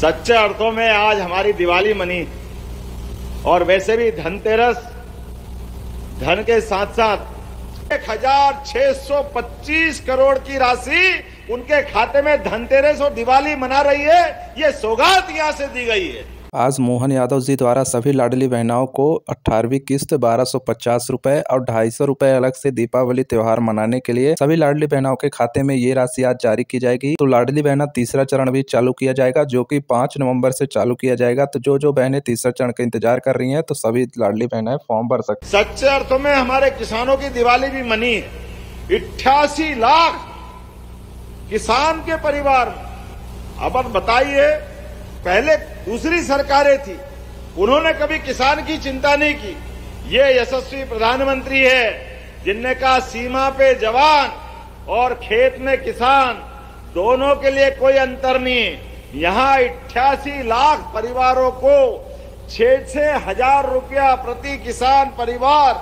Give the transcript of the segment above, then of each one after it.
सच्चे अर्थों में आज हमारी दिवाली मनी और वैसे भी धनतेरस धन के साथ साथ 1625 करोड़ की राशि उनके खाते में धनतेरस और दिवाली मना रही है। ये सौगात यहां से दी गई है। आज मोहन यादव जी द्वारा सभी लाडली बहनों को 18वीं किस्त 1250 रुपए और 250 रुपए अलग से दीपावली त्योहार मनाने के लिए सभी लाडली बहनों के खाते में ये राशि आज जारी की जाएगी। तो लाडली बहना तीसरा चरण भी चालू किया जाएगा, जो कि 5 नवंबर से चालू किया जाएगा। तो जो बहनें तीसरा चरण का इंतजार कर रही है तो सभी लाडली बहनें फॉर्म भर सकती। सच्चे अर्थों में हमारे किसानों की दिवाली भी मनी है। 88 लाख किसान के परिवार। अब बताइए, पहले दूसरी सरकारें थी, उन्होंने कभी किसान की चिंता नहीं की। ये यशस्वी प्रधानमंत्री है जिनने कहा सीमा पे जवान और खेत में किसान, दोनों के लिए कोई अंतर नहीं। यहां 88 लाख परिवारों को 6-6 हजार रुपया प्रति किसान परिवार,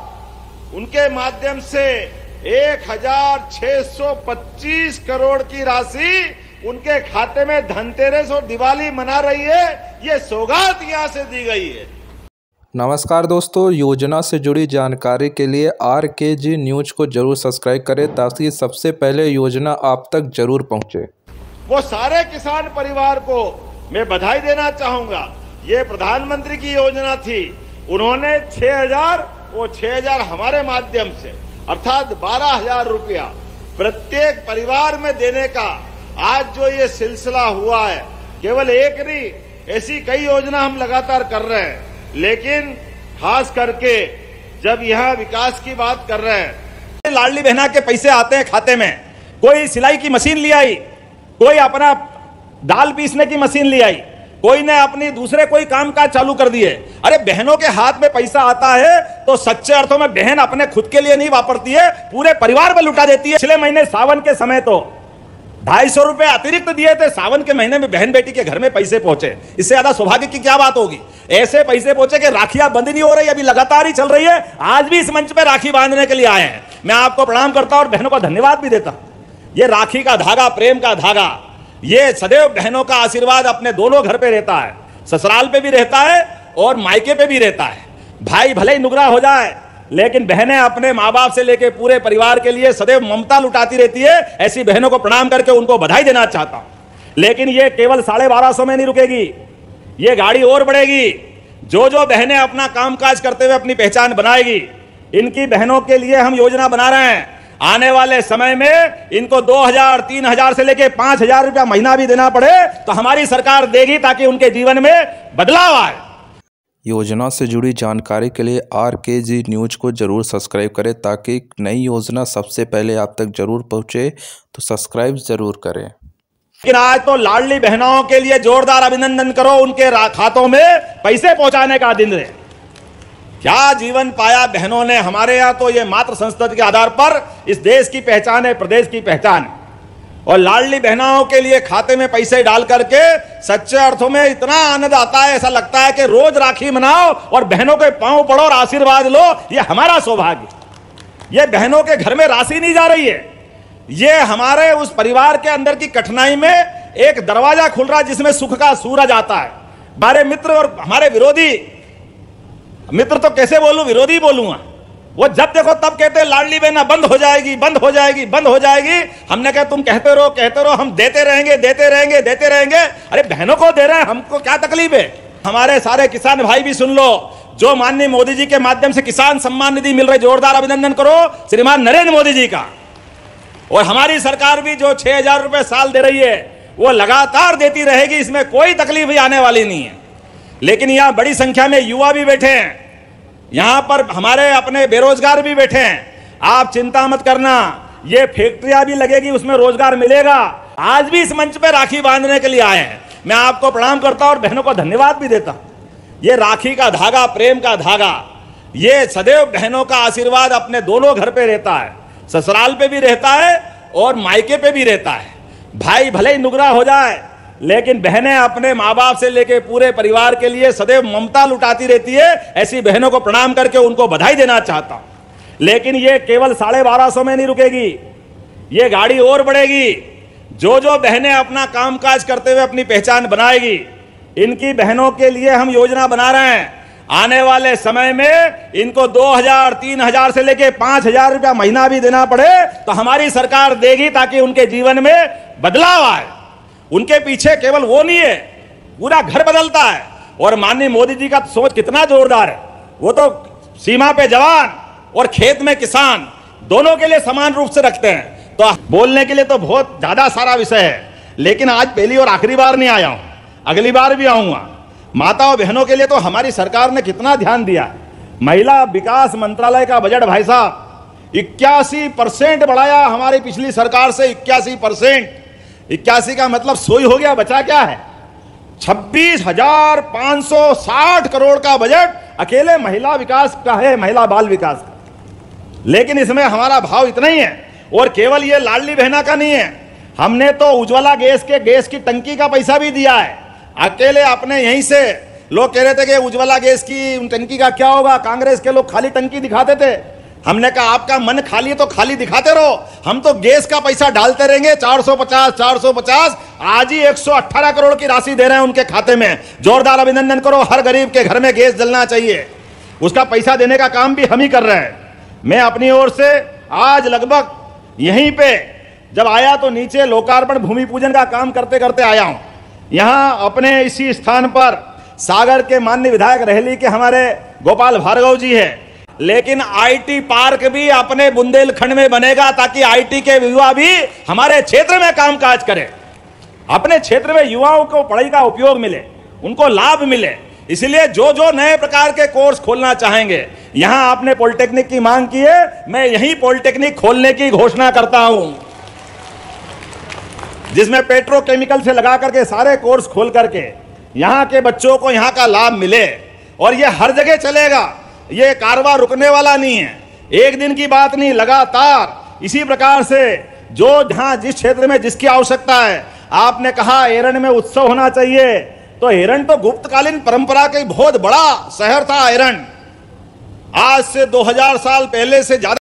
उनके माध्यम से 1625 करोड़ की राशि उनके खाते में धनतेरस और दिवाली मना रही है। ये सौगात यहां से दी गई है। नमस्कार दोस्तों, योजना से जुड़ी जानकारी के लिए RKG न्यूज को जरूर सब्सक्राइब करें ताकि सबसे पहले योजना आप तक जरूर पहुंचे। वो सारे किसान परिवार को मैं बधाई देना चाहूंगा। ये प्रधानमंत्री की योजना थी, उन्होंने 6000, वो 6000 हमारे माध्यम से अर्थात 12,000 रुपया प्रत्येक परिवार में देने का आज जो ये सिलसिला हुआ है, केवल एक नहीं, ऐसी कई योजना हम लगातार कर रहे हैं। लेकिन खास करके जब यहां विकास की बात कर रहे हैं, लाडली बहना के पैसे आते हैं खाते में। कोई सिलाई की मशीन ले आई, कोई अपना दाल पीसने की मशीन ले आई, कोई ने अपनी दूसरे कोई काम काज चालू कर दिए। अरे बहनों के हाथ में पैसा आता है तो सच्चे अर्थों में बहन अपने खुद के लिए नहीं वापरती है, पूरे परिवार में लुटा देती है। पिछले महीने सावन के समय तो 250 रुपए अतिरिक्त दिए थे। सावन के महीने में बहन बेटी के घर में पैसे पहुंचे, इससे ज्यादा सौभाग्य की क्या बात होगी। ऐसे पैसे पहुंचे कि राखियां बंद नहीं हो रही, अभी लगातार ही चल रही है। आज भी इस मंच पे राखी बांधने के लिए आए हैं। मैं आपको प्रणाम करता हूं और बहनों को धन्यवाद भी देता हूं। ये राखी का धागा, प्रेम का धागा, ये सदैव बहनों का आशीर्वाद अपने दोनों घर पे रहता है, ससुराल पे भी रहता है और मायके पे भी रहता है। भाई भले ही नुगरा हो जाए, लेकिन बहनें अपने माँ बाप से लेकर पूरे परिवार के लिए सदैव ममता लुटाती रहती है। ऐसी बहनों को प्रणाम करके उनको बधाई देना चाहता हूं। लेकिन ये केवल 1250 में नहीं रुकेगी, ये गाड़ी और बढ़ेगी। जो बहनें अपना कामकाज करते हुए अपनी पहचान बनाएगी, इनकी बहनों के लिए हम योजना बना रहे हैं। आने वाले समय में इनको 2000, 3000 से लेकर 5000 रुपया महीना भी देना पड़े तो हमारी सरकार देगी, ताकि उनके जीवन में बदलाव आए। योजना से जुड़ी जानकारी के लिए RKG न्यूज को जरूर सब्सक्राइब करें ताकि नई योजना सबसे पहले आप तक जरूर पहुंचे। तो सब्सक्राइब जरूर करें। लेकिन आज तो लाडली बहनों के लिए जोरदार अभिनंदन करो, उनके खातों में पैसे पहुंचाने का दिन है। क्या जीवन पाया बहनों ने। हमारे यहाँ तो ये मातृ संस्कृति के आधार पर इस देश की पहचान है, प्रदेश की पहचान है। और लाडली बहनों के लिए खाते में पैसे डाल करके सच्चे अर्थों में इतना आनंद आता है, ऐसा लगता है कि रोज राखी मनाओ और बहनों के पांव पड़ो और आशीर्वाद लो। ये हमारा सौभाग्य। ये बहनों के घर में राशि नहीं जा रही है, ये हमारे उस परिवार के अंदर की कठिनाई में एक दरवाजा खुल रहा है जिसमें सुख का सूरज आता है। हमारे मित्र और हमारे विरोधी, मित्र तो कैसे बोलूं, विरोधी बोलूंगा, वो जब देखो तब कहते हैं लाडली बहना बंद हो जाएगी, बंद हो जाएगी, बंद हो जाएगी। हमने कहा तुम कहते रहो, हम देते रहेंगे, देते रहेंगे, देते रहेंगे। अरे बहनों को दे रहे हैं, हमको क्या तकलीफ है। हमारे सारे किसान भाई भी सुन लो, जो माननीय मोदी जी के माध्यम से किसान सम्मान निधि मिल रही, जोरदार अभिनंदन करो श्रीमान नरेंद्र मोदी जी का। और हमारी सरकार भी जो 6000 रुपए साल दे रही है, वो लगातार देती रहेगी, इसमें कोई तकलीफ भी आने वाली नहीं है। लेकिन यहां बड़ी संख्या में युवा भी बैठे हैं, यहां पर हमारे अपने बेरोजगार भी बैठे हैं। आप चिंता मत करना, ये फैक्ट्रियां भी लगेगी, उसमें रोजगार मिलेगा। आज भी इस मंच पे राखी बांधने के लिए आए हैं। मैं आपको प्रणाम करता हूं और बहनों को धन्यवाद भी देता हूं। ये राखी का धागा, प्रेम का धागा, ये सदैव बहनों का आशीर्वाद अपने दोनों घर पे रहता है, ससुराल पे भी रहता है और मायके पे भी रहता है। भाई भले ही नुगरा हो जाए, लेकिन बहनें अपने माँ बाप से लेकर पूरे परिवार के लिए सदैव ममता लुटाती रहती है। ऐसी बहनों को प्रणाम करके उनको बधाई देना चाहता हूं। लेकिन ये केवल 1250 में नहीं रुकेगी, ये गाड़ी और बढ़ेगी। जो बहनें अपना कामकाज करते हुए अपनी पहचान बनाएगी, इनकी बहनों के लिए हम योजना बना रहे हैं। आने वाले समय में इनको 2000, 3000 से लेके 5000 रुपया महीना भी देना पड़े तो हमारी सरकार देगी, ताकि उनके जीवन में बदलाव आए। उनके पीछे केवल वो नहीं है, पूरा घर बदलता है। और माननीय मोदी जी का सोच कितना जोरदार है। वो तो सीमा पे जवान और खेत में किसान दोनों के लिए समान रूप से रखते हैं। तो बोलने के लिए तो बहुत ज्यादा सारा विषय है, लेकिन आज पहली और आखिरी बार नहीं आया हूं, अगली बार भी आऊंगा। माताओं बहनों के लिए तो हमारी सरकार ने कितना ध्यान दिया। महिला विकास मंत्रालय का बजट भाई साहब 81% बढ़ाया हमारी पिछली सरकार से। 81%। 81 का मतलब सोई हो गया, बचा क्या है? 26,560 करोड़ का बजट अकेले महिला विकास का है, महिला बाल विकास का। लेकिन इसमें हमारा भाव इतना ही है। और केवल ये लाडली बहना का नहीं है, हमने तो उज्ज्वला गैस की टंकी का पैसा भी दिया है। अकेले अपने यहीं से लोग कह रहे थे कि उज्ज्वला गैस की टंकी का क्या होगा, कांग्रेस के लोग खाली टंकी दिखाते थे। हमने कहा आपका मन खाली है तो खाली दिखाते रहो, हम तो गैस का पैसा डालते रहेंगे। 450 आज ही 118 करोड़ की राशि दे रहे हैं उनके खाते में। जोरदार अभिनंदन करो। हर गरीब के घर में गैस जलना चाहिए, उसका पैसा देने का काम भी हम ही कर रहे हैं। मैं अपनी ओर से आज लगभग यहीं पे जब आया तो नीचे लोकार्पण भूमि पूजन का काम करते करते आया हूं। यहां अपने इसी स्थान पर सागर के माननीय विधायक रहली के हमारे गोपाल भार्गव जी है, लेकिन आईटी पार्क भी अपने बुंदेलखंड में बनेगा, ताकि आईटी के युवा भी हमारे क्षेत्र में कामकाज करें। अपने क्षेत्र में युवाओं को पढ़ाई का उपयोग मिले, उनको लाभ मिले। इसलिए जो जो नए प्रकार के कोर्स खोलना चाहेंगे, यहां आपने पॉलिटेक्निक की मांग की है, मैं यही पॉलिटेक्निक खोलने की घोषणा करता हूं, जिसमें पेट्रोकेमिकल से लगा करके सारे कोर्स खोल करके यहां के बच्चों को यहां का लाभ मिले। और ये हर जगह चलेगा, ये कारवां रुकने वाला नहीं है, एक दिन की बात नहीं, लगातार इसी प्रकार से जो जहां जिस क्षेत्र में जिसकी आवश्यकता है। आपने कहा एरन में उत्सव होना चाहिए, तो एरन तो गुप्तकालीन परंपरा का बहुत बड़ा शहर था एरन। आज से 2000 साल पहले से ज्यादा